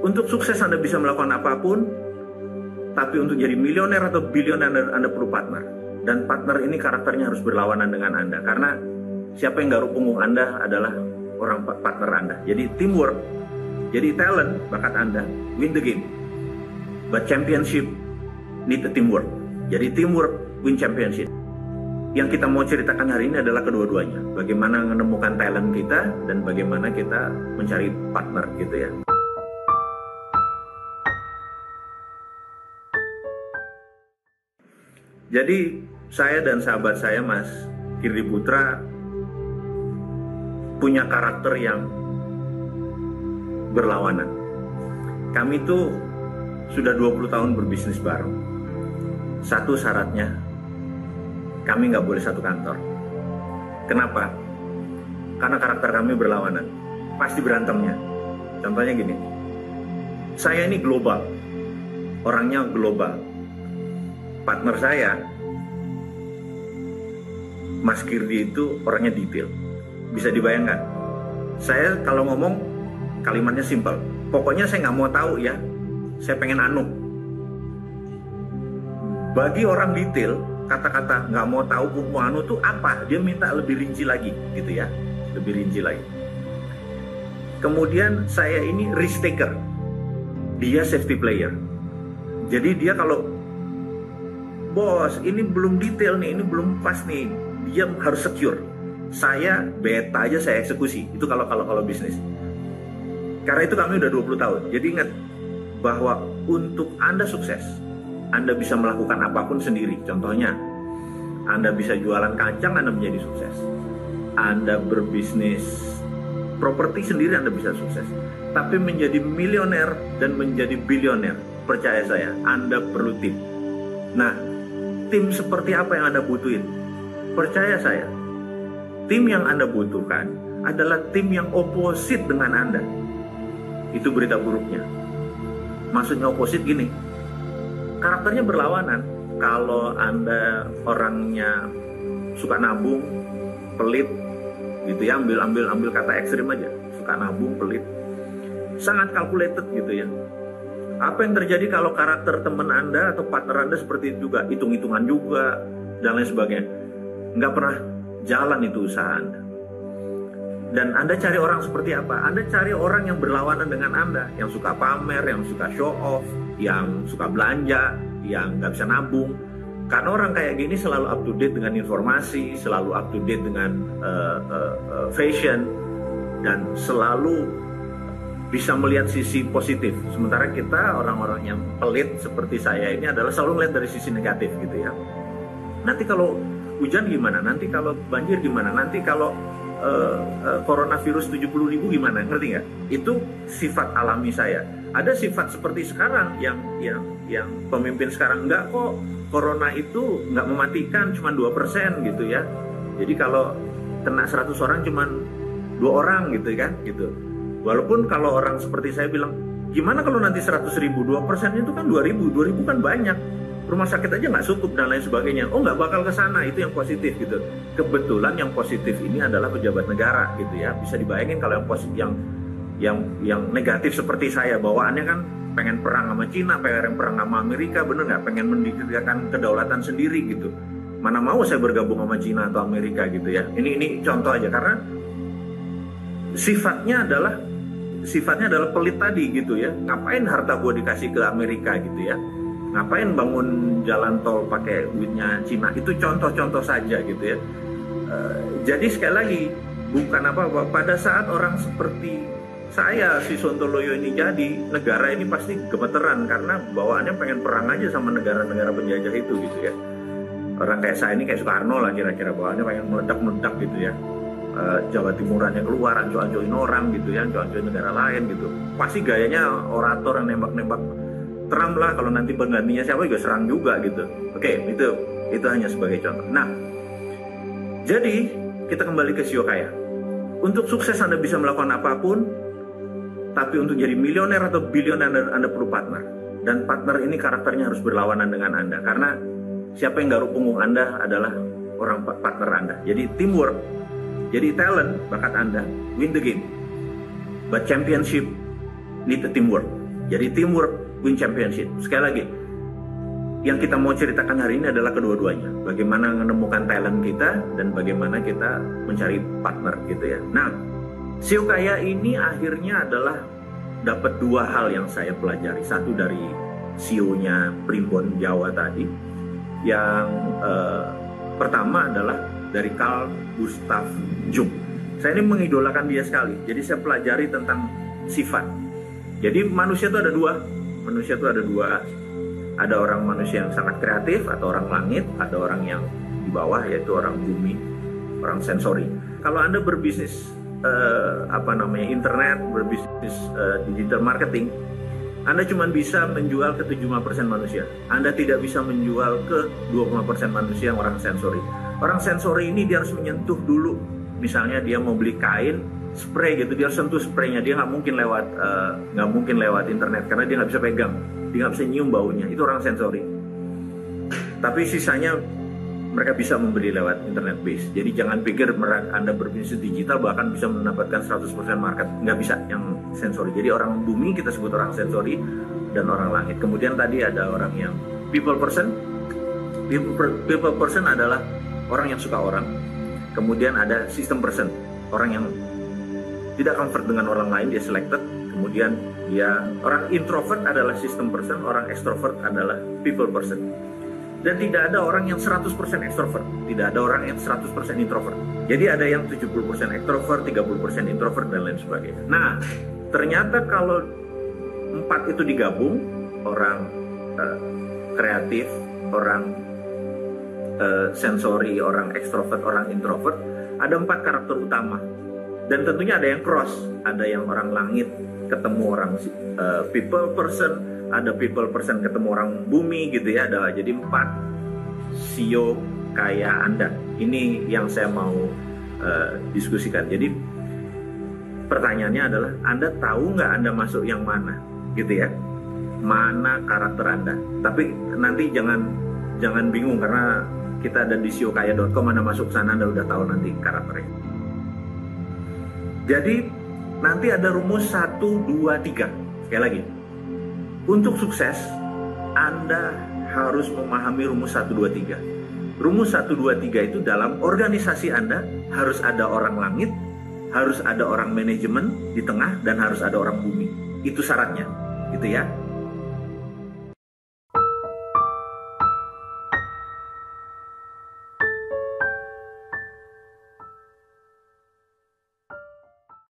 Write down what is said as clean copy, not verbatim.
Untuk sukses Anda bisa melakukan apapun, tapi untuk jadi milioner atau bilioner Anda perlu partner. Dan partner ini karakternya harus berlawanan dengan Anda. Karena siapa yang garuk punggung Anda adalah orang partner Anda. Jadi teamwork, jadi talent, bakat Anda, win the game. But championship need the teamwork. Jadi teamwork, win championship. Yang kita mau ceritakan hari ini adalah kedua-duanya. Bagaimana menemukan talent kita dan bagaimana kita mencari partner gitu ya. Jadi saya dan sahabat saya Mas Kirdi Putra punya karakter yang berlawanan. Kami tuh sudah 20 tahun berbisnis bareng. Satu syaratnya, kami nggak boleh satu kantor. Kenapa? Karena karakter kami berlawanan. Pasti berantemnya. Contohnya gini, saya ini global, orangnya global. Partner saya, Mas Kirdi itu orangnya detail. Bisa dibayangkan, saya kalau ngomong kalimatnya simpel. Pokoknya saya nggak mau tahu ya, saya pengen anu. Bagi orang detail, kata-kata nggak mau tahu mau anu tuh apa? Dia minta lebih rinci lagi, gitu ya, lebih rinci lagi. Kemudian saya ini risk taker, dia safety player. Jadi dia kalau bos, ini belum detail nih, ini belum pas nih, dia harus secure. Saya beta aja, saya eksekusi. Itu kalau bisnis. Karena itu kami udah 20 tahun. Jadi ingat bahwa untuk Anda sukses, Anda bisa melakukan apapun sendiri. Contohnya, Anda bisa jualan kacang, Anda menjadi sukses. Anda berbisnis properti sendiri, Anda bisa sukses. Tapi menjadi milioner dan menjadi bilioner, percaya saya, Anda perlu tim. Nah, tim seperti apa yang Anda butuhin? Percaya saya, tim yang Anda butuhkan adalah tim yang oposit dengan Anda. Itu berita buruknya. Maksudnya oposit gini, karakternya berlawanan. Kalau Anda orangnya suka nabung, pelit, gitu ya, ambil kata ekstrim aja, suka nabung, pelit, sangat calculated gitu ya. Apa yang terjadi kalau karakter teman Anda atau partner Anda seperti itu juga, hitung-hitungan juga, dan lain sebagainya. Nggak pernah jalan itu usaha Anda. Dan Anda cari orang seperti apa? Anda cari orang yang berlawanan dengan Anda, yang suka pamer, yang suka show off, yang suka belanja, yang nggak bisa nabung. Karena orang kayak gini selalu up to date dengan informasi, selalu up to date dengan fashion, dan selalu bisa melihat sisi positif. Sementara kita orang-orang yang pelit seperti saya ini adalah selalu melihat dari sisi negatif gitu ya. Nanti kalau hujan gimana? Nanti kalau banjir gimana? Nanti kalau coronavirus 70.000 gimana? Ngerti nggak? Itu sifat alami saya. Ada sifat seperti sekarang yang pemimpin sekarang, enggak kok, corona itu nggak mematikan, cuma 2% gitu ya. Jadi kalau kena 100 orang cuma 2 orang gitu kan, gitu. Walaupun kalau orang seperti saya bilang, gimana kalau nanti 100.000, 2% itu kan 2.000 kan banyak. Rumah sakit aja nggak cukup dan lain sebagainya. Oh, nggak bakal ke sana, itu yang positif gitu. Kebetulan yang positif ini adalah pejabat negara gitu ya. Bisa dibayangin kalau yang positif, yang negatif seperti saya, bawaannya kan pengen perang sama Cina, pengen perang sama Amerika, bener nggak? Pengen mendirikan kedaulatan sendiri gitu. Mana mau saya bergabung sama Cina atau Amerika gitu ya. Ini contoh aja, karena sifatnya adalah pelit tadi gitu ya. Ngapain harta gue dikasih ke Amerika gitu ya? Ngapain bangun jalan tol pakai duitnya Cina? Itu contoh-contoh saja gitu ya. Jadi sekali lagi, bukan apa-apa. Pada saat orang seperti saya, si Sontoloyo ini jadi, negara ini pasti gemeteran karena bawaannya pengen perang aja sama negara-negara penjajah itu gitu ya. Orang kayak saya ini kayak Soekarno lah kira-kira, bawaannya pengen meledak-meledak gitu ya. Jawa Timurannya keluar, anco-ancoin orang gitu ya, anco-ancoin negara lain gitu. Pasti gayanya orator yang nembak-nembak Trump lah, kalau nanti penggantinya siapa juga serang juga gitu. Oke, itu hanya sebagai contoh. Nah, jadi kita kembali ke Sio Kaya. Untuk sukses Anda bisa melakukan apapun, tapi untuk jadi milioner atau bilioner Anda perlu partner. Dan partner ini karakternya harus berlawanan dengan Anda. Karena siapa yang garuk punggung Anda adalah orang partner Anda. Jadi teamwork, jadi talent, bakat Anda, win the game. But championship need the teamwork. Jadi teamwork win championship. Sekali lagi, yang kita mau ceritakan hari ini adalah kedua-duanya. Bagaimana menemukan talent kita dan bagaimana kita mencari partner gitu ya. Nah, CEO Kaya ini akhirnya adalah dapat dua hal yang saya pelajari. Satu dari CEO-nya Primbon Jawa tadi. Yang pertama adalah dari Carl Gustav Jung. Saya ini mengidolakan dia sekali. Jadi saya pelajari tentang sifat. Jadi manusia itu ada dua. Manusia itu ada dua. Ada orang manusia yang sangat kreatif atau orang langit, ada orang yang di bawah yaitu orang bumi, orang sensori. Kalau Anda berbisnis internet, berbisnis digital marketing, Anda cuma bisa menjual ke 75% manusia. Anda tidak bisa menjual ke 20% manusia yang orang sensori. Orang sensori ini dia harus menyentuh dulu. Misalnya dia mau beli kain, spray gitu, dia harus sentuh spraynya. Dia nggak mungkin lewat internet karena dia nggak bisa pegang, dia nggak bisa nyium baunya. Itu orang sensori. Tapi sisanya mereka bisa membeli lewat internet base. Jadi jangan pikir Anda berbisnis digital bahkan bisa mendapatkan 100% market. Nggak bisa yang sensori. Jadi orang bumi kita sebut orang sensori dan orang langit. Kemudian tadi ada orang yang people person. People person adalah orang yang suka orang. Kemudian ada system person, orang yang tidak comfort dengan orang lain, dia selected. Kemudian dia orang introvert adalah system person, orang extrovert adalah people person. Dan tidak ada orang yang 100% extrovert, tidak ada orang yang 100% introvert. Jadi ada yang 70% extrovert, 30% introvert dan lain sebagainya. Nah, ternyata kalau 4 itu digabung, orang kreatif, orang sensori, orang ekstrovert, orang introvert, ada 4 karakter utama. Dan tentunya ada yang cross, ada yang orang langit ketemu orang people person, ada people person ketemu orang bumi gitu ya. Ada jadi 4 CEO Kaya Anda. Ini yang saya mau diskusikan. Jadi pertanyaannya adalah Anda tahu nggak Anda masuk yang mana gitu ya? Mana karakter Anda? Tapi nanti jangan bingung karena kita ada di siokaya.com, Anda masuk sana Anda udah tahu nanti karakternya. Jadi nanti ada rumus 1, 2, 3. Sekali lagi, untuk sukses Anda harus memahami rumus 1, 2, 3. Rumus 1, 2, 3 itu dalam organisasi Anda harus ada orang langit, harus ada orang manajemen di tengah, dan harus ada orang bumi. Itu syaratnya gitu ya.